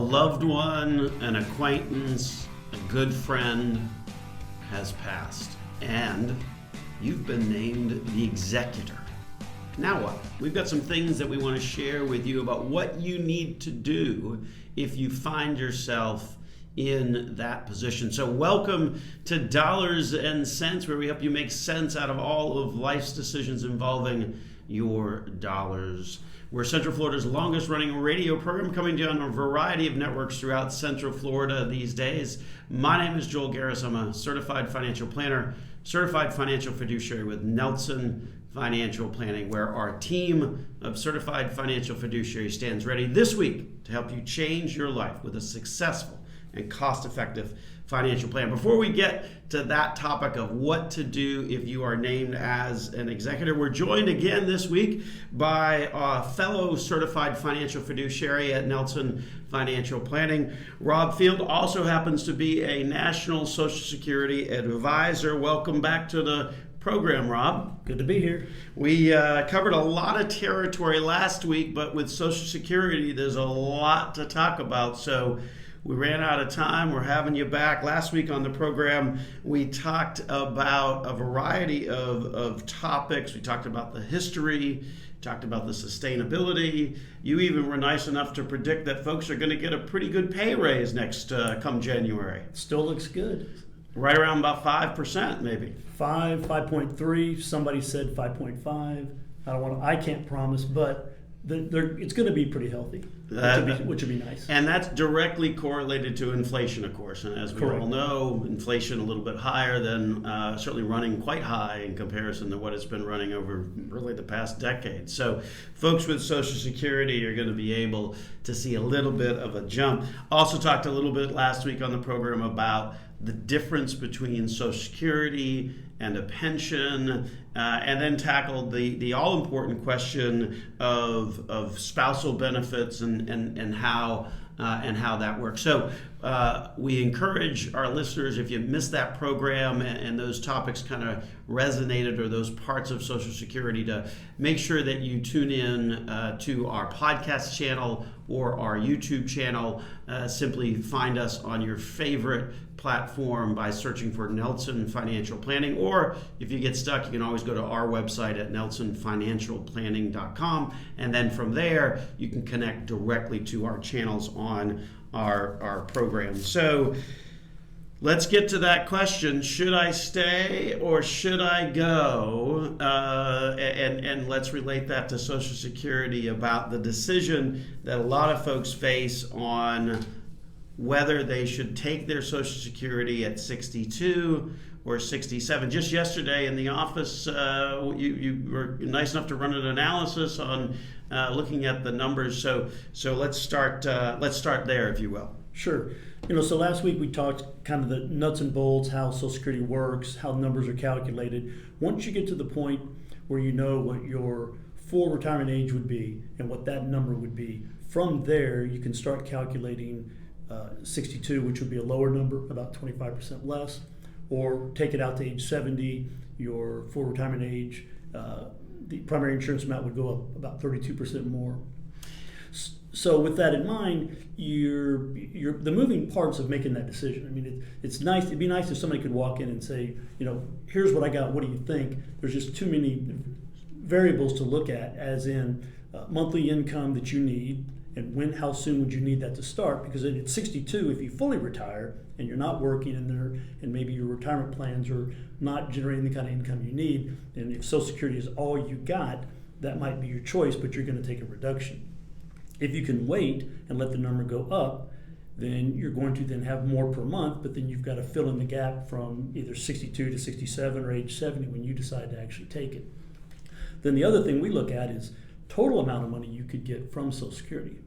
loved one, an acquaintance, a good friend has passed, and you've been named the executor. Now what? We've got some things that we want to share with you about what you need to do if you find yourself in that position. So welcome to Dollars and Cents, where we help you make sense out of all of life's decisions involving your dollars. We're Central Florida's longest running radio program, coming to you on a variety of networks throughout Central Florida these days. My name is Joel Garris. I'm a certified financial planner, certified financial fiduciary with Nelson Financial Planning, where our team of certified financial fiduciaries stands ready this week to help you change your life with a successful and cost-effective financial plan. Before we get to that topic of what to do if you are named as an executor, we're joined again this week by a fellow certified financial fiduciary at Nelson Financial Planning. Rob Field also happens to be a national Social Security advisor. Welcome back to the program, Rob. Good to be here. We covered a lot of territory last week, but with Social Security, there's a lot to talk about. So we ran out of time. We're having you back. Last week on the program, we talked about a variety of topics. We talked about the history, talked about the sustainability. You even were nice enough to predict that folks are going to get a pretty good pay raise next come January. Still looks good. Right around about 5%, maybe. 5.3. Somebody said 5.5. I can't promise, but it's going to be pretty healthy, which would be nice. And that's directly correlated to inflation, of course. And as we Correct. all know, inflation a little bit higher than certainly running quite high in comparison to what it's been running over really the past decade. So folks with Social Security are going to be able to see a little bit of a jump. Also talked a little bit last week on the program about the difference between Social Security and a pension, and then tackled the all-important question of spousal benefits and how that works. So we encourage our listeners, if you missed that program and those topics kind of resonated, or those parts of Social Security, to make sure that you tune in to our podcast channel or our YouTube channel. Simply find us on your favorite platform by searching for Nelson Financial Planning, or if you get stuck, you can always go to our website at nelsonfinancialplanning.com, and then from there you can connect directly to our channels on our program. So let's get to that question: should I stay or should I go? And let's relate that to Social Security, about the decision that a lot of folks face on whether they should take their Social Security at 62 or 67. Just yesterday in the office, you were nice enough to run an analysis on looking at the numbers. So let's start there, if you will. Sure. So last week we talked kind of the nuts and bolts, how Social Security works, how numbers are calculated. Once you get to the point where you know what your full retirement age would be and what that number would be, from there you can start calculating 62, which would be a lower number, about 25% less, or take it out to age 70, your full retirement age, the primary insurance amount would go up about 32% more. So with that in mind, you're the moving parts of making that decision. I mean, it's nice. It'd be nice if somebody could walk in and say, here's what I got. What do you think? There's just too many variables to look at, as in monthly income that you need, and how soon would you need that to start? Because at 62, if you fully retire and you're not working and maybe your retirement plans are not generating the kind of income you need, and if Social Security is all you got, that might be your choice, but you're going to take a reduction. If you can wait and let the number go up, then you're going to then have more per month, but then you've got to fill in the gap from either 62 to 67 or age 70 when you decide to actually take it. Then the other thing we look at is total amount of money you could get from Social Security.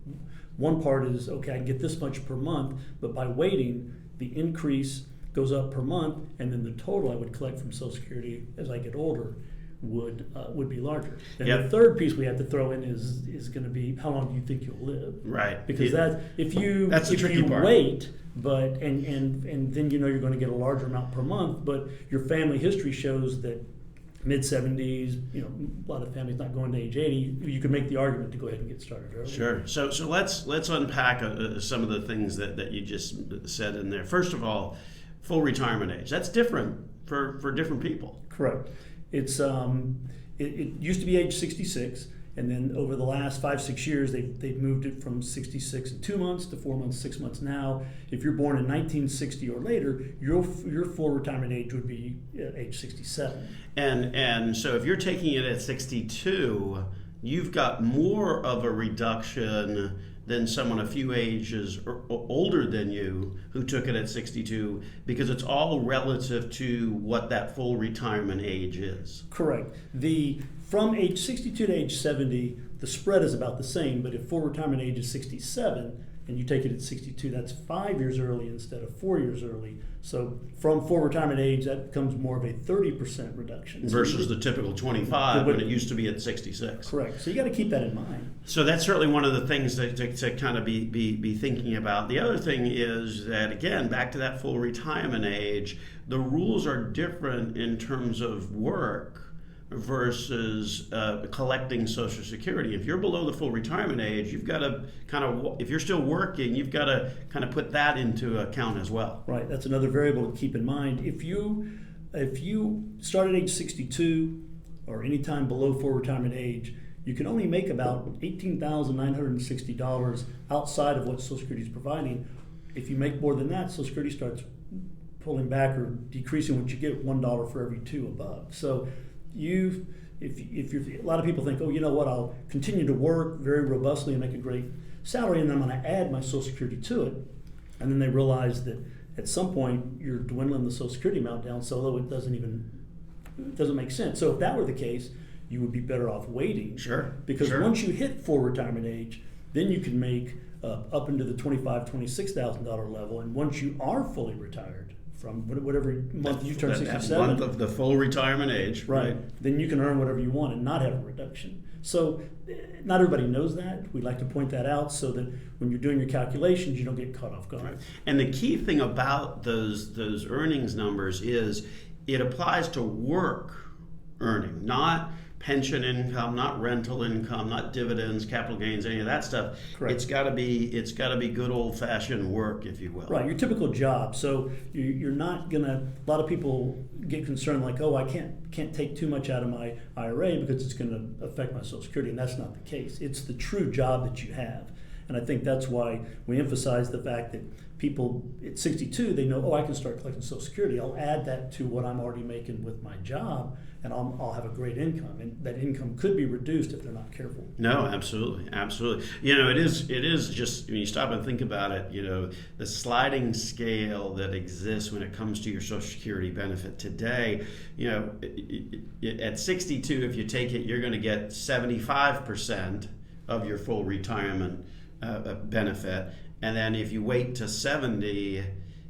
One part is, okay, I can get this much per month, but by waiting, the increase goes up per month, and then the total I would collect from Social Security as I get older would be larger. And Yep. the third piece we have to throw in is going to be, how long do you think you'll live? Right. Because if you part. wait, but and then you're going to get a larger amount per month, but your family history shows that mid-70s, a lot of families not going to age 80, you could make the argument to go ahead and get started early. Sure. So let's unpack some of the things that you just said in there. First of all, full retirement age. That's different for different people. Correct. It's it used to be age 66, and then over the last 5-6 years, they've moved it from 66 and 2 months to 4 months, 6 months now. If you're born in 1960 or later, your full retirement age would be age 67. And so if you're taking it at 62, you've got more of a reduction than someone a few ages older than you who took it at 62, because it's all relative to what that full retirement age is. Correct. From age 62 to age 70, the spread is about the same, but if full retirement age is 67 and you take it at 62, that's 5 years early instead of 4 years early. So from full retirement age, that becomes more of a 30% reduction. Versus the typical 25 when it used to be at 66. Correct. So you got to keep that in mind. So that's certainly one of the things to kind of be thinking about. The other thing is that, again, back to that full retirement age, the rules are different in terms of work versus collecting Social Security. If you're below the full retirement age, you've got to if you're still working, you've got to kind of put that into account as well. Right, that's another variable to keep in mind. If you start at age 62 or any time below full retirement age, you can only make about $18,960 outside of what Social Security is providing. If you make more than that, Social Security starts pulling back or decreasing what you get, $1 for every 2 above. So if you're, a lot of people think, oh, you know what, I'll continue to work very robustly and make a great salary, and then I'm going to add my Social Security to it. And then they realize that at some point you're dwindling the Social Security amount down, so it doesn't make sense. So if that were the case, you would be better off waiting. Sure. Because once you hit full retirement age, then you can make up into the $25,000, $26,000 level, and once you are fully retired, from whatever month you turn 67, that month of the full retirement age, right? Then you can earn whatever you want and not have a reduction. So not everybody knows that. We like to point that out so that when you're doing your calculations, you don't get caught off guard. Right. And the key thing about those earnings numbers is it applies to work earning, not pension income, not rental income, not dividends, capital gains, any of that stuff. Correct. It's got to be good old-fashioned work, if you will. Right, your typical job. So you're not gonna. A lot of people get concerned, like, oh, I can't take too much out of my IRA because it's going to affect my Social Security, and that's not the case. It's the true job that you have, and I think that's why we emphasize the fact that people at 62, they know, oh, I can start collecting Social Security. I'll add that to what I'm already making with my job, and I'll have a great income. And that income could be reduced if they're not careful. No, absolutely. It is just, when you stop and think about it, the sliding scale that exists when it comes to your Social Security benefit today, at 62, if you take it, you're going to get 75% of your full retirement benefit. And then if you wait to 70,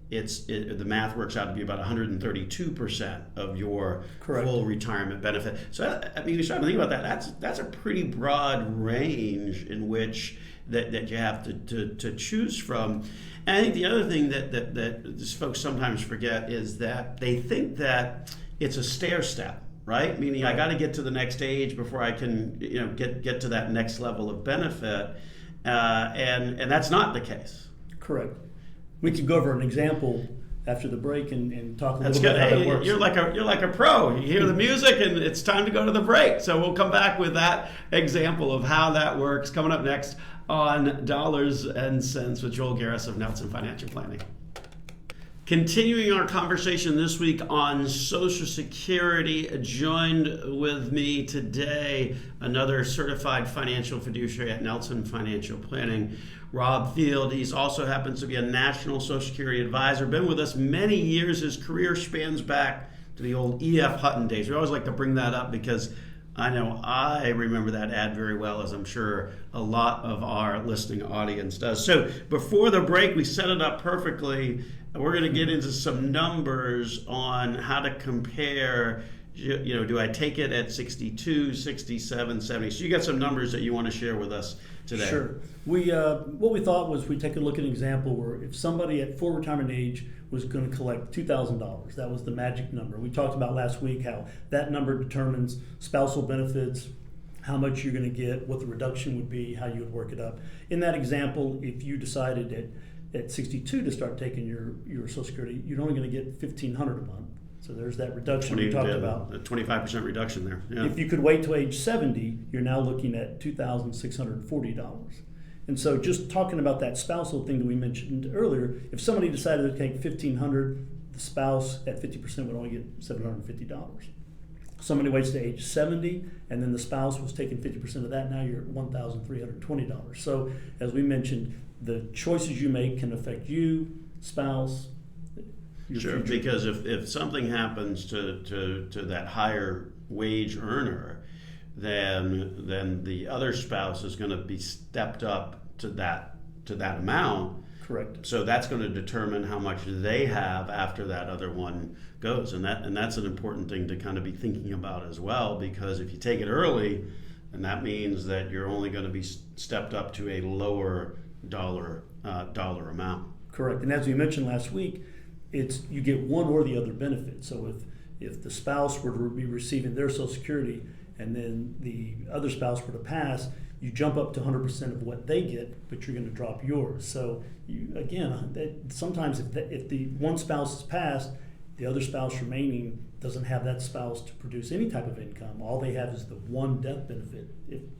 the math works out to be about 132% of your Correct. Full retirement benefit. So you start to think about that. That's a pretty broad range in which that you have to choose from. And I think the other thing that these folks sometimes forget is that they think that it's a stair step, right? Meaning I got to get to the next age before I can get to that next level of benefit. And that's not the case. Correct. We could go over an example after the break and talk a little bit about how that works. You're like a pro. You hear the music and it's time to go to the break. So we'll come back with that example of how that works coming up next on Dollars and Cents with Joel Garris of Nelson Financial Planning. Continuing our conversation this week on Social Security, joined with me today, another certified financial fiduciary at Nelson Financial Planning, Rob Field. He also happens to be a national Social Security advisor, been with us many years. His career spans back to the old E.F. Hutton days. We always like to bring that up because I know I remember that ad very well, as I'm sure a lot of our listening audience does. So before the break, we set it up perfectly. We're going to get into some numbers on how to compare do I take it at 62, 67, 70? So you got some numbers that you want to share with us today. Sure. What we thought was we'd take a look at an example where if somebody at full retirement age was going to collect $2,000, that was the magic number. We talked about last week how that number determines spousal benefits, how much you're going to get, what the reduction would be, how you would work it up. In that example, if you decided at 62 to start taking your Social Security, you're only going to get $1,500 a month. So there's that reduction we talked about. A 25% reduction there. Yeah. If you could wait till age 70, you're now looking at $2,640. And so just talking about that spousal thing that we mentioned earlier, if somebody decided to take $1,500, the spouse at 50% would only get $750. Somebody waits to age 70, and then the spouse was taking 50% of that, now you're at $1,320. So as we mentioned, the choices you make can affect you, spouse, Sure, future. Because if something happens to that higher wage earner, then the other spouse is going to be stepped up to that amount. Correct. So that's going to determine how much they have after that other one goes, and that's an important thing to kind of be thinking about as well. Because if you take it early, and that means that you're only going to be stepped up to a lower dollar amount. Correct. And as we mentioned last week, you get one or the other benefit. So if the spouse were to be receiving their Social Security and then the other spouse were to pass, you jump up to 100% of what they get, but you're going to drop yours. So sometimes if the one spouse is passed, the other spouse remaining doesn't have that spouse to produce any type of income. All they have is the one death benefit.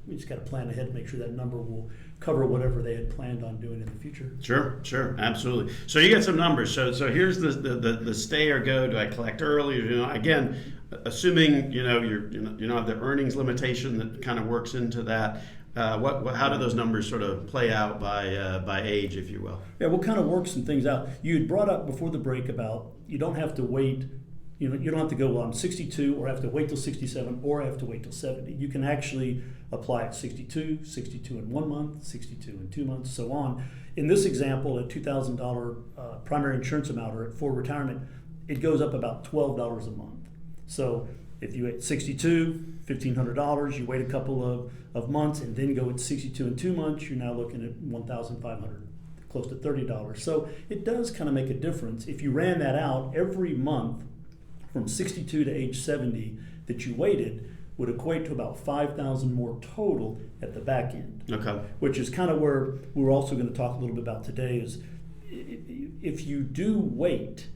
We just got to plan ahead to make sure that number will cover whatever they had planned on doing in the future. Sure, absolutely. So you got some numbers. So here's the stay or go. Do I collect early? Again, assuming you don't have the earnings limitation that kind of works into that. How do those numbers sort of play out by age, if you will? Yeah, we'll kind of work some things out. You had brought up before the break about you don't have to wait. You don't have to go, well, I'm 62 or I have to wait till 67 or I have to wait till 70. You can actually apply at 62 in 1 month, 62 in 2 months, so on. In this example, a $2,000 primary insurance amount or at full retirement, it goes up about $12 a month. So if you at 62, $1,500, you wait a couple of months and then go at 62 in 2 months, you're now looking at $1,500, close to $30. So it does kind of make a difference. If you ran that out every month from 62 to age 70 that you waited would equate to about $5,000 more total at the back end. Okay. Which is kind of where we're also going to talk a little bit about today is if you do wait,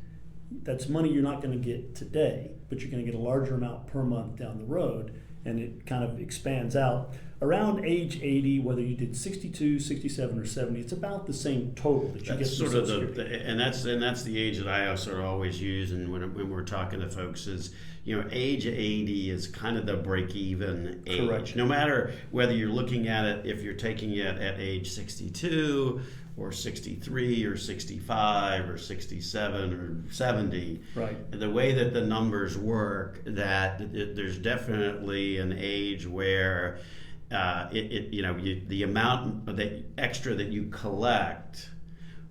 that's money you're not going to get today, but you're going to get a larger amount per month down the road, and it kind of expands out. Around age 80, whether you did 62, 67, or 70, it's about the same total that you get. That's sort of and that's the age that I sort of always use, and when we're talking to folks is, age 80 is kind of the break-even age. Correct. No matter whether you're looking at it, if you're taking it at age 62 or 63 or 65 or 67 or 70. Right. The way that the numbers work, there's definitely an age where the amount of the extra that you collect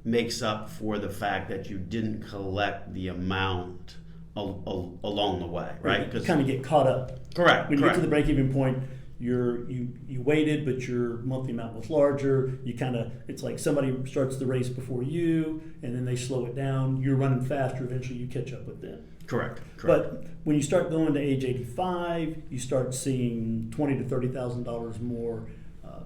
makes up for the fact that you didn't collect the amount along the way, right? You kind of get caught up. Correct. When you get to the break-even point, you waited, but your monthly amount was larger. It's like somebody starts the race before you, and then they slow it down. You're running faster. Eventually, you catch up with them. Correct. But when you start going to age 85, you start seeing $20,000 to $30,000 more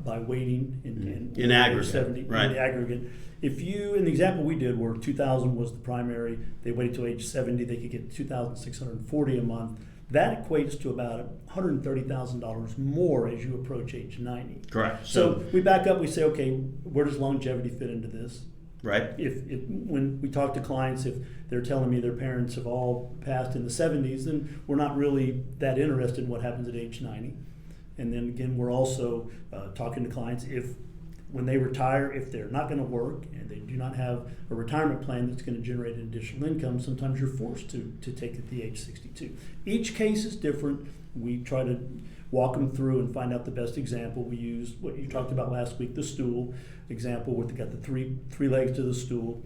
by waiting in aggregate, 70, right? In the aggregate. If you, in the example we did, where 2,000 was the primary, they waited till age 70, they could get $2,640 a month. That equates to about $130,000 more as you approach age 90. Correct. So we back up. We say, okay, where does longevity fit into this? Right. If when we talk to clients, if they're telling me their parents have all passed in the 70s, then we're not really that interested in what happens at age 90. And then again, we're also talking to clients when they retire, if they're not going to work and they do not have a retirement plan that's going to generate an additional income, sometimes you're forced to take it at the age 62. Each case is different. We try to walk them through and find out the best example. We use what you talked about last week, the stool example, where they got the three legs to the stool.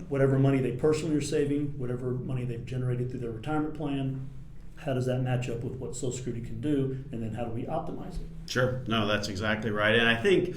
Whatever money they personally are saving, whatever money they've generated through their retirement plan, how does that match up with what Social Security can do, and then how do we optimize it? Sure. No, that's exactly right. And I think,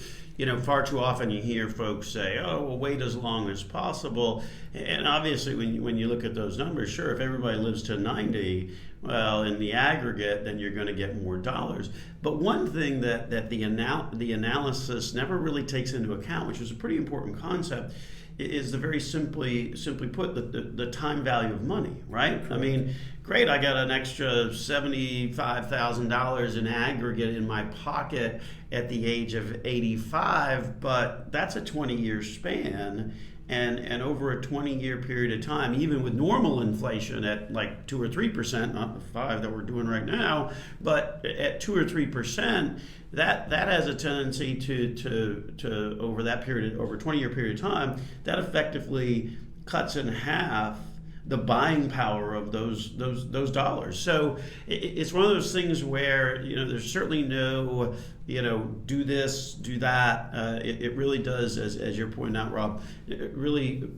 far too often you hear folks say, oh, well, wait as long as possible. And obviously, when you look at those numbers, sure, if everybody lives to 90, well, in the aggregate, then you're going to get more dollars. But one thing that the analysis never really takes into account, which is a pretty important concept, is the very simply put, the time value of money, right? I mean, great, I got an extra $75,000 in aggregate in my pocket at the age of 85, but that's a 20-year span. And over a 20-year period of time, even with normal inflation at like 2 or 3%, not the 5 that we're doing right now, but at 2 or 3%, that has a tendency to over that period, over a 20-year period of time, that effectively cuts in half the buying power of those dollars. So it's one of those things where there's certainly no do this, do that. It really does, as you're pointing out, Rob. It really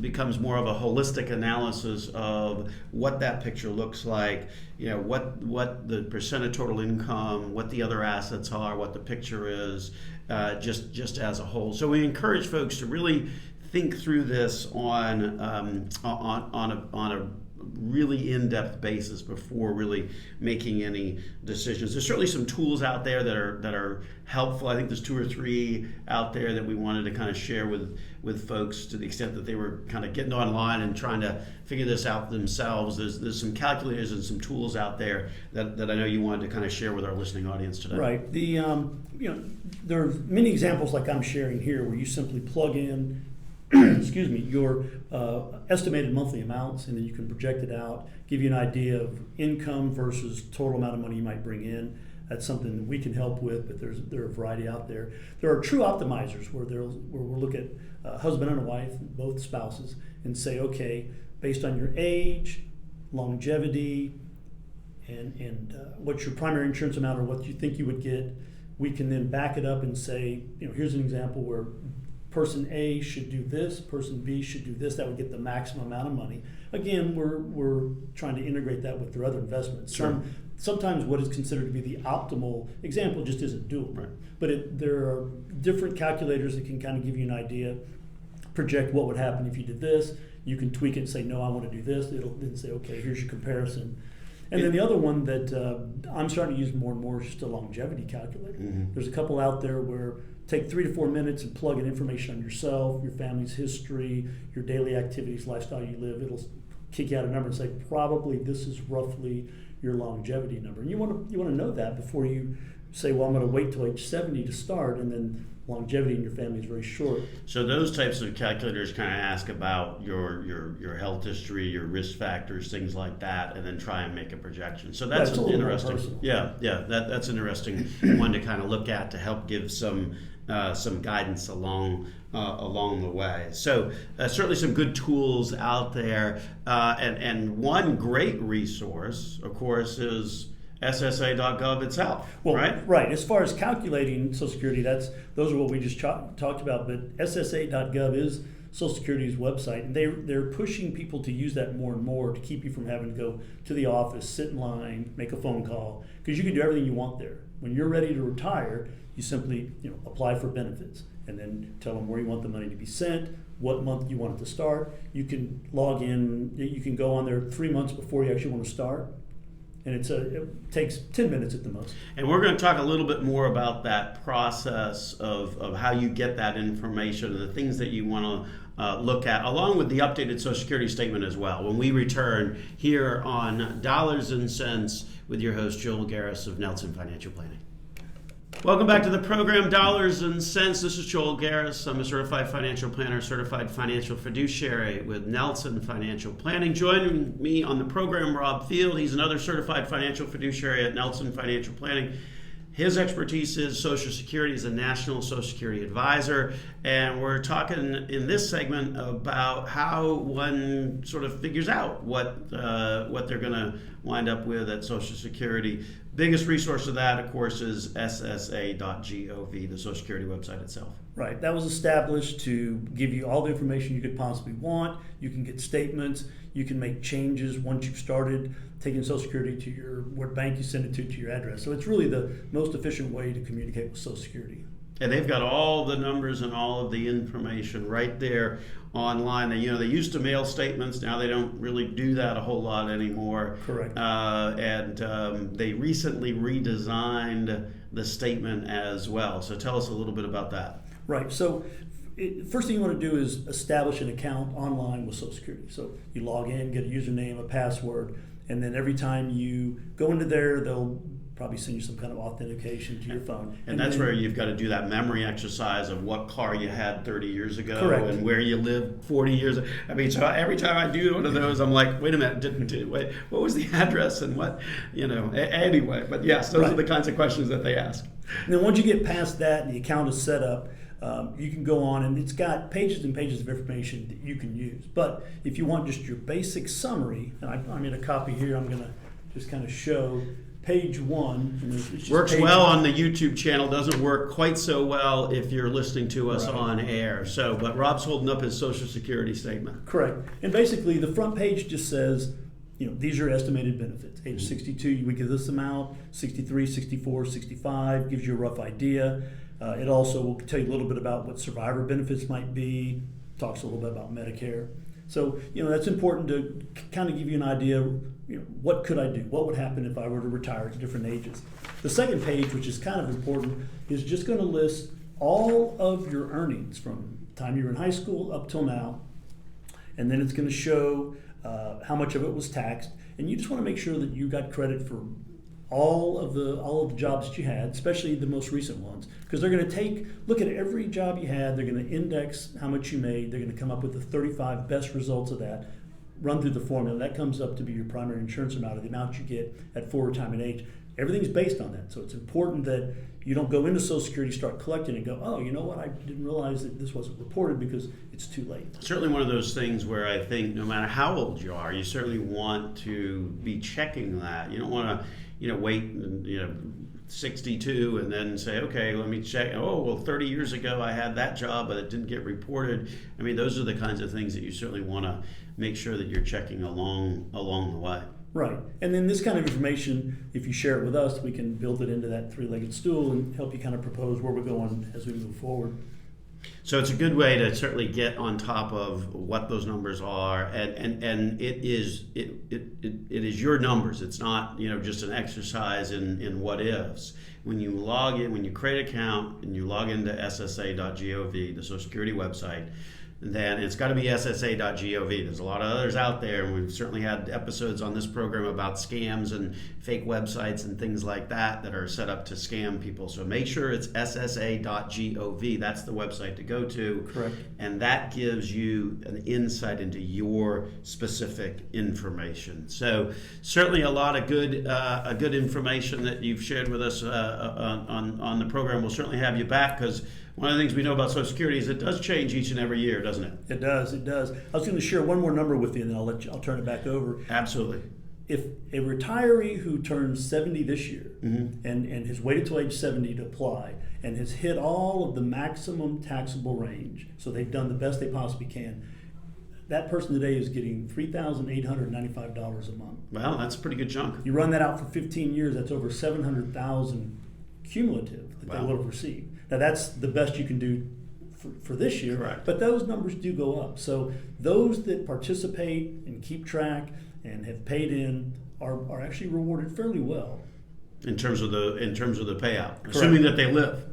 becomes more of a holistic analysis of what that picture looks like. What the percent of total income, what the other assets are, what the picture is, just as a whole. So we encourage folks to really think through this on a really in-depth basis before really making any decisions. There's certainly some tools out there that are helpful. I think there's 2 or 3 out there that we wanted to kind of share with folks to the extent that they were kind of getting online and trying to figure this out themselves. There's some calculators and some tools out there that I know you wanted to kind of share with our listening audience today. Right. The there are many examples like I'm sharing here where you simply plug in excuse me, your estimated monthly amounts, and then you can project it out, give you an idea of income versus total amount of money you might bring in. That's something that we can help with, but there are a variety out there. There are true optimizers where we'll look at husband and a wife, both spouses, and say, okay, based on your age, longevity, and what's your primary insurance amount or what you think you would get, we can then back it up and say, here's an example where person A should do this, person B should do this. That would get the maximum amount of money. Again, we're trying to integrate that with their other investments. Sure. Sometimes what is considered to be the optimal example just isn't doable. Right. But there are different calculators that can kind of give you an idea, project what would happen if you did this. You can tweak it and say, no, I want to do this. It'll then say, okay, here's your comparison. And then the other one that I'm starting to use more and more is just a longevity calculator. Mm-hmm. There's a couple out there where take 3 to 4 minutes and plug in information on yourself, your family's history, your daily activities, lifestyle you live. It'll kick you out a number and say, probably this is roughly your longevity number. And you want to know that before you say, well, I'm going to wait till age 70 to start, and then longevity in your family is very short. So those types of calculators kind of ask about your health history, your risk factors, things like that, and then try and make a projection. So that's interesting. That's an interesting one to kind of look at to help give some guidance along the way. So certainly some good tools out there, and one great resource, of course, is SSA.gov itself. Well, right. As far as calculating Social Security, those are what we just talked about. But SSA.gov is Social Security's website, and they're pushing people to use that more and more to keep you from having to go to the office, sit in line, make a phone call, because you can do everything you want there. When you're ready to retire, you simply apply for benefits and then tell them where you want the money to be sent, what month you want it to start. You can log in. You can go on there 3 months before you actually want to start. And it takes 10 minutes at the most. And we're going to talk a little bit more about that process of how you get that information and the things that you want to look at, along with the updated Social Security statement as well, when we return here on Dollars and Cents with your host, Joel Garris of Nelson Financial Planning. Welcome back to the program, Dollars and Cents. This is Joel Garris. I'm a certified financial planner, certified financial fiduciary with Nelson Financial Planning. Joining me on the program, Rob Field. He's another certified financial fiduciary at Nelson Financial Planning. His expertise is Social Security. He's a national Social Security advisor. And we're talking in this segment about how one sort of figures out what they're going wind up with at Social Security. Biggest resource of that, of course, is ssa.gov, the Social Security website itself. Right. That was established to give you all the information you could possibly want. You can get statements. You can make changes once you've started taking Social Security to what bank you send it to your address. So it's really the most efficient way to communicate with Social Security. And they've got all the numbers and all of the information right there online. They used to mail statements. Now they don't really do that a whole lot anymore. Correct. And they recently redesigned the statement as well. So tell us a little bit about that. Right. So first thing you want to do is establish an account online with Social Security. So you log in, get a username, a password, and then every time you go into there, they'll probably send you some kind of authentication to your phone. And that's where you've got to do that memory exercise of what car you had 30 years ago. Correct. And where you lived 40 years ago. I mean, so every time I do one of those, I'm like, wait a minute, wait, what was the address and what, anyway. But yes, those are the kinds of questions that they ask. And then once you get past that and the account is set up, you can go on, and it's got pages and pages of information that you can use. But if you want just your basic summary, and I made a copy here, I'm going to just kind of show page 1. And it's just works well on the YouTube channel, doesn't work quite so well if you're listening to us on air. But Rob's holding up his Social Security statement. Correct. And basically the front page just says, these are estimated benefits. Age 62, we give this amount. 63, 64, 65, gives you a rough idea. It also will tell you a little bit about what survivor benefits might be, talks a little bit about Medicare. So, that's important to kind of give you an idea, what could I do? What would happen if I were to retire at different ages? The second page, which is kind of important, is just going to list all of your earnings from the time you were in high school up till now. And then it's going to show how much of it was taxed. And you just want to make sure that you got credit for all of the jobs that you had, especially the most recent ones, because they're going to look at every job you had. They're going to index how much you made. They're going to come up with the 35 best results of that, run through the formula. That comes up to be your primary insurance amount, or the amount you get at full retirement age. Everything's based on that. So it's important that you don't go into Social Security, start collecting, and go, oh, you know what, I didn't realize that this wasn't reported, because it's too late. Certainly one of those things where I think no matter how old you are, you certainly want to be checking that. You don't want to wait, 62 and then say, okay, let me check. Oh, well, 30 years ago I had that job, but it didn't get reported. I mean, those are the kinds of things that you certainly want to make sure that you're checking along the way. Right. And then this kind of information, if you share it with us, we can build it into that three-legged stool and help you kind of propose where we're going as we move forward. So it's a good way to certainly get on top of what those numbers are, and it is your numbers. It's not just an exercise in what ifs. When you log in, when you create an account and you log into ssa.gov, the Social Security website, then it's got to be ssa.gov. There's a lot of others out there, and we've certainly had episodes on this program about scams and fake websites and things like that are set up to scam people. So make sure it's ssa.gov. That's the website to go to. Correct. And that gives you an insight into your specific information. So certainly a lot of good information that you've shared with us on the program. We'll certainly have you back, because one of the things we know about Social Security is it does change each and every year, doesn't it? It does. I was going to share one more number with you, and then I'll turn it back over. Absolutely. If a retiree who turns 70 this year and has waited till age 70 to apply and has hit all of the maximum taxable range, so they've done the best they possibly can, that person today is getting $3,895 a month. Well, that's a pretty good chunk. You run that out for 15 years, that's over $700,000 cumulative that they will have received. Now that's the best you can do for this year. Correct. But those numbers do go up. So those that participate and keep track and have paid in are actually rewarded fairly well. In terms of the payout, Correct. Assuming that they live.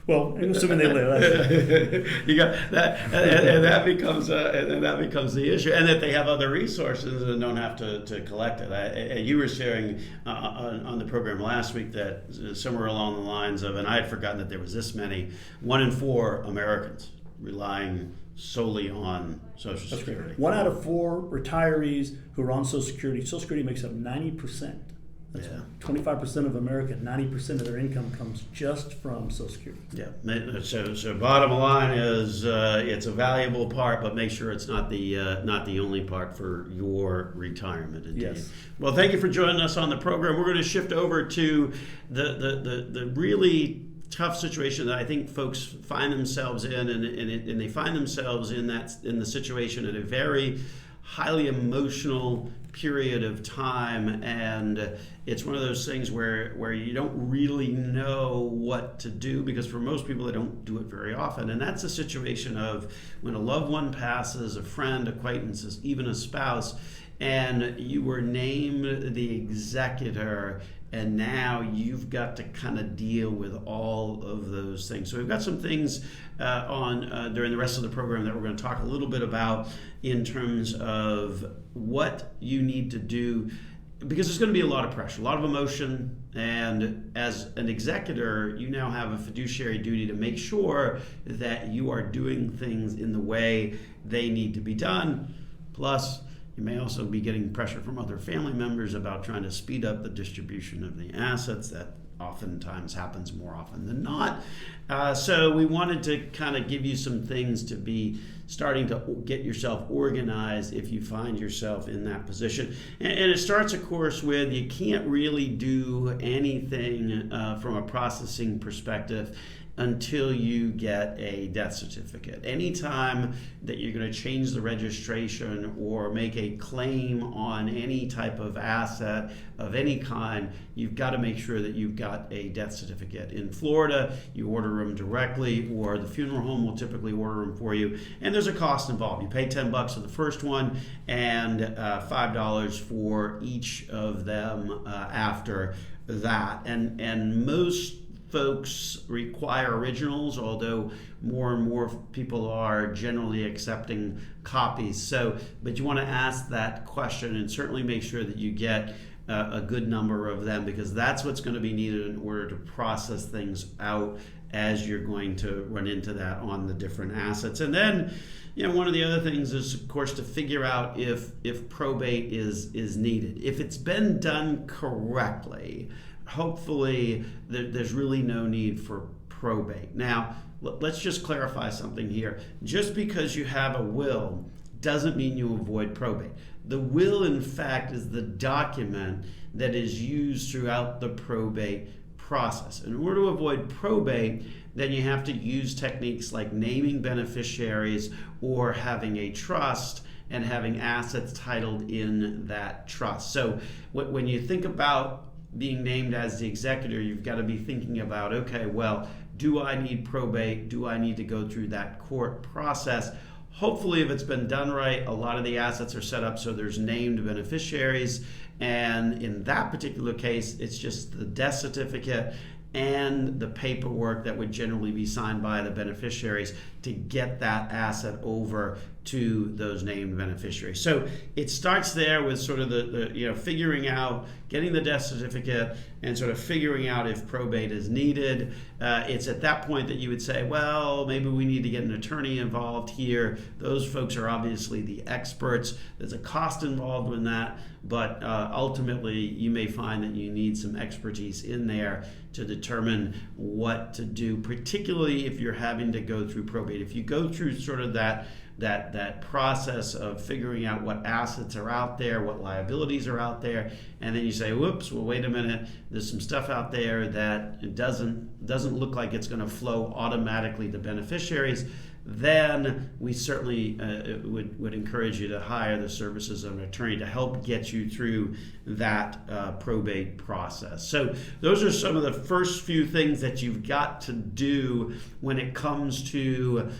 Well, assuming they live. You got that, and that becomes the issue, and that they have other resources and don't have to collect it. You were sharing on the program last week that somewhere along the lines of, and I had forgotten that there was this many, 1 in 4 Americans relying solely on Social Security. 1 out of 4 retirees who are on Social Security. Social Security makes up 90% That's Yeah. 25% of America, 90% of their income comes just from Social Security. Yeah. So bottom line is it's a valuable part, but make sure it's not the only part for your retirement. Indeed. Yes. Well, thank you for joining us on the program. We're going to shift over to the really tough situation that I think folks find themselves in, and they find themselves in the situation at a very highly emotional period of time, and it's one of those things where you don't really know what to do, because for most people they don't do it very often, and that's a situation of when a loved one passes, a friend, acquaintance, even a spouse, and you were named the executor, and now you've got to kind of deal with all of those things. So we've got some things during the rest of the program that we're going to talk a little bit about in terms of what you need to do, because there's going to be a lot of pressure, a lot of emotion, and as an executor, you now have a fiduciary duty to make sure that you are doing things in the way they need to be done. Plus, you may also be getting pressure from other family members about trying to speed up the distribution of the assets. That oftentimes happens more often than not. So we wanted to kind of give you some things to be starting to get yourself organized if you find yourself in that position. And it starts, of course, with you can't really do anything from a processing perspective until you get a death certificate. Anytime that you're going to change the registration or make a claim on any type of asset of any kind, you've got to make sure that you've got a death certificate. In Florida, you order them directly, or the funeral home will typically order them for you, and there's a cost involved. You pay $10 for the first one and $5 for each of them after that. And most folks require originals, although more and more people are generally accepting copies. So, but you want to ask that question and certainly make sure that you get a good number of them, because that's what's going to be needed in order to process things out as you're going to run into that on the different assets. And then, one of the other things is, of course, to figure out if probate is needed. If it's been done correctly, hopefully there's really no need for probate. Now, let's just clarify something here. Just because you have a will doesn't mean you avoid probate. The will, in fact, is the document that is used throughout the probate process. In order to avoid probate, then you have to use techniques like naming beneficiaries or having a trust and having assets titled in that trust. So when you think about being named as the executor, you've got to be thinking about, okay, well, do I need probate? Do I need to go through that court process? Hopefully, if it's been done right, a lot of the assets are set up so there's named beneficiaries, and in that particular case, it's just the death certificate and the paperwork that would generally be signed by the beneficiaries to get that asset over to those named beneficiaries. So it starts there with sort of the figuring out, getting the death certificate and sort of figuring out if probate is needed. It's at that point that you would say, well, maybe we need to get an attorney involved here. Those folks are obviously the experts. There's a cost involved in that, but ultimately you may find that you need some expertise in there to determine what to do, particularly if you're having to go through probate. If you go through sort of that process of figuring out what assets are out there, what liabilities are out there, and then you say, whoops, well, wait a minute, there's some stuff out there that it doesn't look like it's going to flow automatically to beneficiaries, then we certainly would encourage you to hire the services of an attorney to help get you through that probate process. So those are some of the first few things that you've got to do when it comes to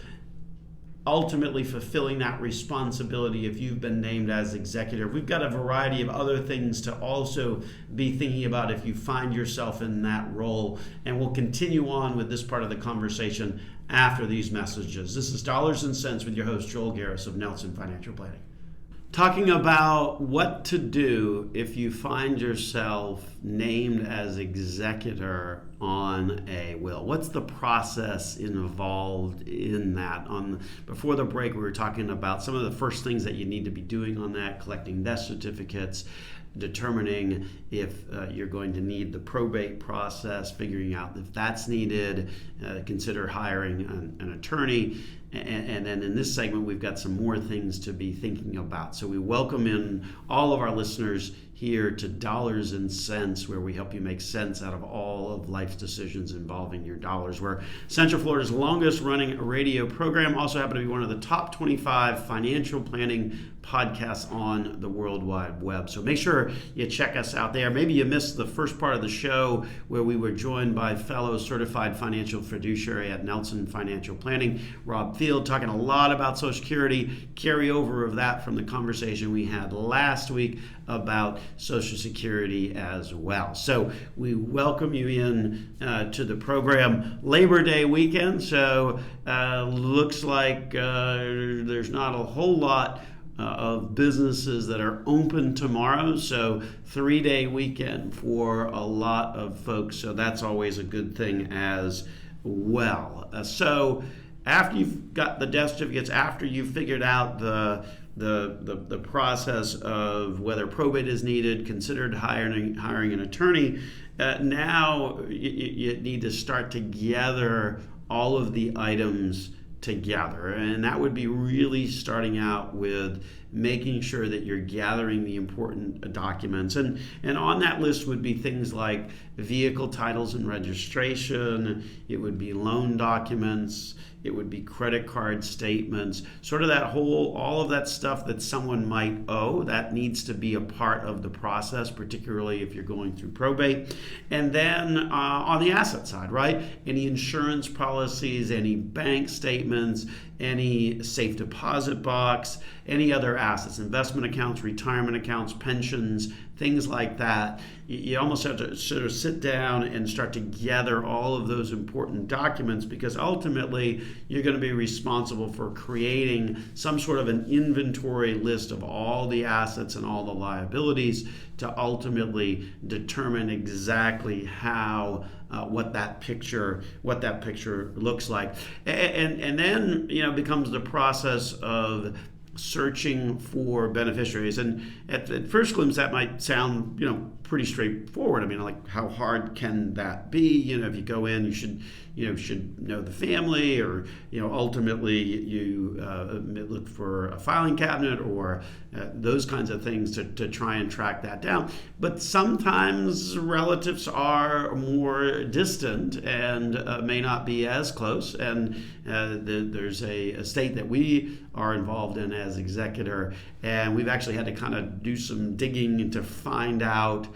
ultimately fulfilling that responsibility if you've been named as executor. We've got a variety of other things to also be thinking about if you find yourself in that role, and we'll continue on with this part of the conversation after these messages. This is Dollars and Cents with your host, Joel Garris of Nelson Financial Planning. Talking about what to do if you find yourself named as executor on a will. What's the process involved in that? Before the break, we were talking about some of the first things that you need to be doing on that, collecting death certificates, determining if you're going to need the probate process, figuring out if that's needed, consider hiring an attorney. And then in this segment, we've got some more things to be thinking about. So we welcome in all of our listeners here to Dollars and Cents, where we help you make sense out of all of life's decisions involving your dollars. We're Central Florida's longest running radio program, also happen to be one of the top 25 financial planning podcasts on the World Wide Web. So make sure you check us out there. Maybe you missed the first part of the show where we were joined by fellow certified financial fiduciary at Nelson Financial Planning, Rob Field, talking a lot about Social Security, carryover of that from the conversation we had last week about Social Security as well. So we welcome you in to the program. Labor Day weekend, so looks like there's not a whole lot of businesses that are open tomorrow, so 3-day weekend for a lot of folks, so that's always a good thing as well. So after you've got the death certificates, after you've figured out the process of whether probate is needed, considered hiring an attorney, now you need to start to gather all of the items together, and that would be really starting out with making sure that you're gathering the important documents, and on that list would be things like vehicle titles and registration, it would be loan documents, it would be credit card statements, sort of that whole, all of that stuff that someone might owe, that needs to be a part of the process, particularly if you're going through probate. And then on the asset side, right? Any insurance policies, any bank statements, any safe deposit box, any other assets, investment accounts, retirement accounts, pensions, things like that. You almost have to sort of sit down and start to gather all of those important documents, because ultimately you're going to be responsible for creating some sort of an inventory list of all the assets and all the liabilities to ultimately determine exactly how what that picture looks like, and then becomes the process of searching for beneficiaries. And at first glimpse, that might sound pretty straightforward. I mean, like, how hard can that be? If you go in, you should know the family, or ultimately you look for a filing cabinet or those kinds of things to try and track that down. But sometimes relatives are more distant and may not be as close, and there's a estate that we are involved in as executor, and we've actually had to kind of do some digging to find out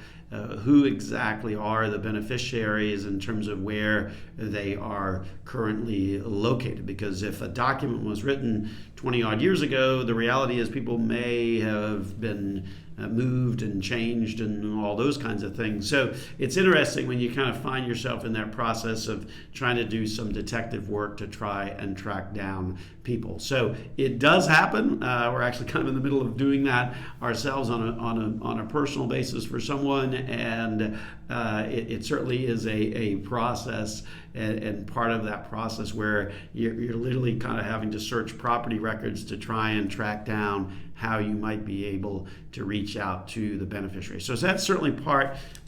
who exactly are the beneficiaries in terms of where they are currently located. Because if a document was written 20 odd years ago, the reality is people may have been moved and changed and all those kinds of things. So it's interesting when you kind of find yourself in that process of trying to do some detective work to try and track down people. So it does happen. We're actually kind of in the middle of doing that ourselves on a personal basis for someone, and it certainly is a process, and part of that process where you're literally kind of having to search property records to try and track down how you might be able to reach out to the beneficiary. So that's certainly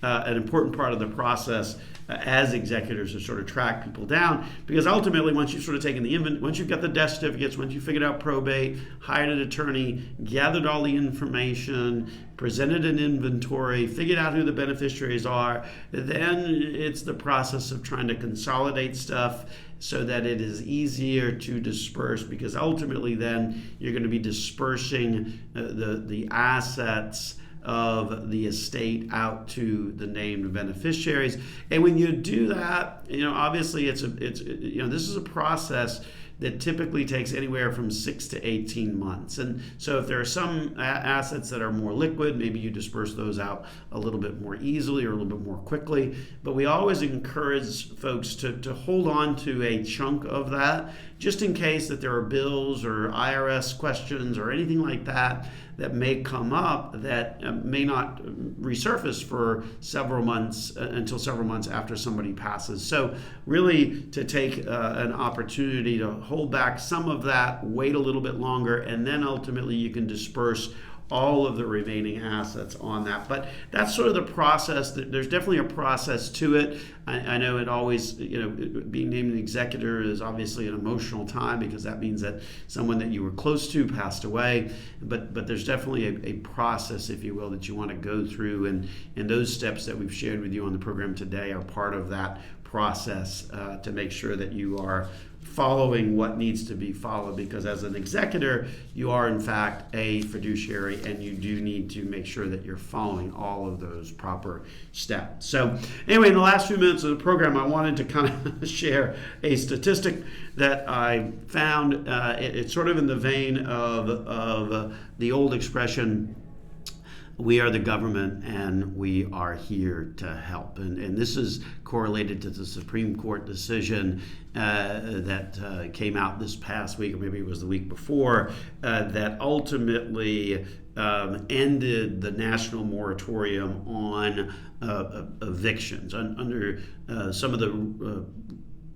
an important part of the process as executors, to sort of track people down, because ultimately once you've sort of taken once you've got the death certificates, once you've figured out probate, hired an attorney, gathered all the information, presented an inventory, figured out who the beneficiaries are, then it's the process of trying to consolidate stuff so that it is easier to disperse, because ultimately then you're going to be dispersing the assets of the estate out to the named beneficiaries. And when you do that, obviously this is a process that typically takes anywhere from 6 to 18 months. And so if there are some assets that are more liquid, maybe you disperse those out a little bit more easily or a little bit more quickly. But we always encourage folks to hold on to a chunk of that, just in case that there are bills or IRS questions or anything like that that may come up that may not resurface for several months until several months after somebody passes. So really to take an opportunity to hold back some of that, wait a little bit longer, and then ultimately you can disperse all of the remaining assets on that. But that's sort of the process. There's definitely a process to it. I know it always, being named an executor is obviously an emotional time because that means that someone that you were close to passed away. But there's definitely a process, if you will, that you want to go through. And those steps that we've shared with you on the program today are part of that process to make sure that you are following what needs to be followed, because as an executor you are in fact a fiduciary and you do need to make sure that you're following all of those proper steps. So anyway, in the last few minutes of the program, I wanted to kind of share a statistic that I found. It's sort of in the vein of the old expression, we are the government and we are here to help. And this is correlated to the Supreme Court decision that came out this past week, or maybe it was the week before, that ultimately ended the national moratorium on evictions. Under some of the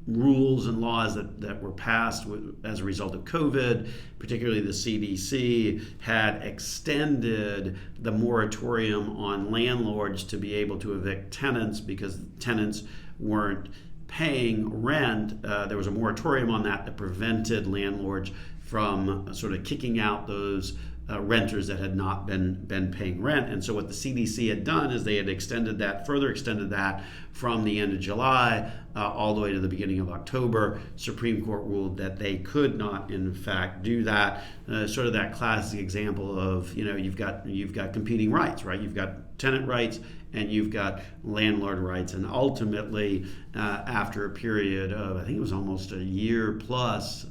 rules and laws that were passed as a result of COVID, particularly the CDC, had extended the moratorium on landlords to be able to evict tenants because tenants weren't paying rent. There was a moratorium on that prevented landlords from sort of kicking out those renters that had not been paying rent. And so what the CDC had done is they had further extended that from the end of July all the way to the beginning of October. Supreme Court ruled that they could not, in fact, do that. Sort of that classic example of, you've got competing rights, right? You've got tenant rights and you've got landlord rights. And ultimately, after a period of, I think it was almost a year plus,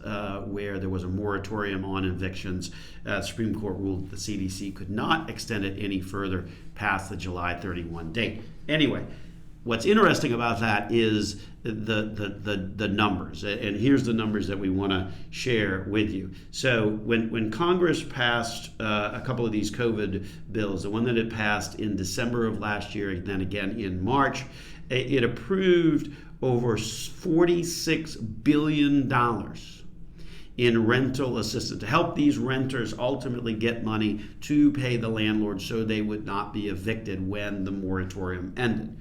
where there was a moratorium on evictions, Supreme Court ruled that the CDC could not extend it any further past the July 31 date. Anyway, what's interesting about that is the numbers, and here's the numbers that we want to share with you. So when Congress passed a couple of these COVID bills, the one that it passed in December of last year and then again in March, it approved over $46 billion in rental assistance to help these renters ultimately get money to pay the landlord so they would not be evicted when the moratorium ended.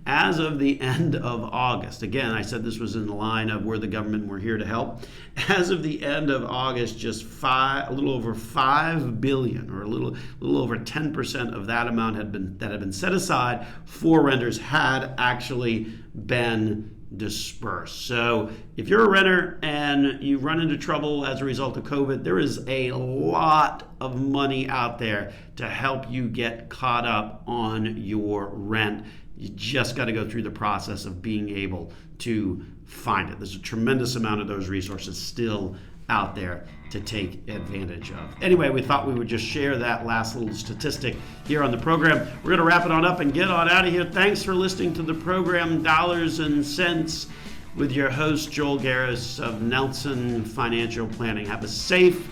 As of the end of August, again, I said this was in the line of we're the government, we're here to help. As of the end of August, just a little over $5 billion, or a little over 10% of that amount had been set aside for renters had actually been dispersed. So if you're a renter and you run into trouble as a result of COVID, there is a lot of money out there to help you get caught up on your rent. You just got to go through the process of being able to find it. There's a tremendous amount of those resources still out there to take advantage of. Anyway, we thought we would just share that last little statistic here on the program. We're going to wrap it on up and get on out of here. Thanks for listening to the program Dollars and Cents with your host, Joel Garris of Nelson Financial Planning. Have a safe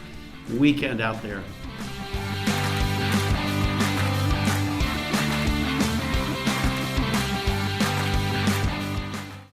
weekend out there.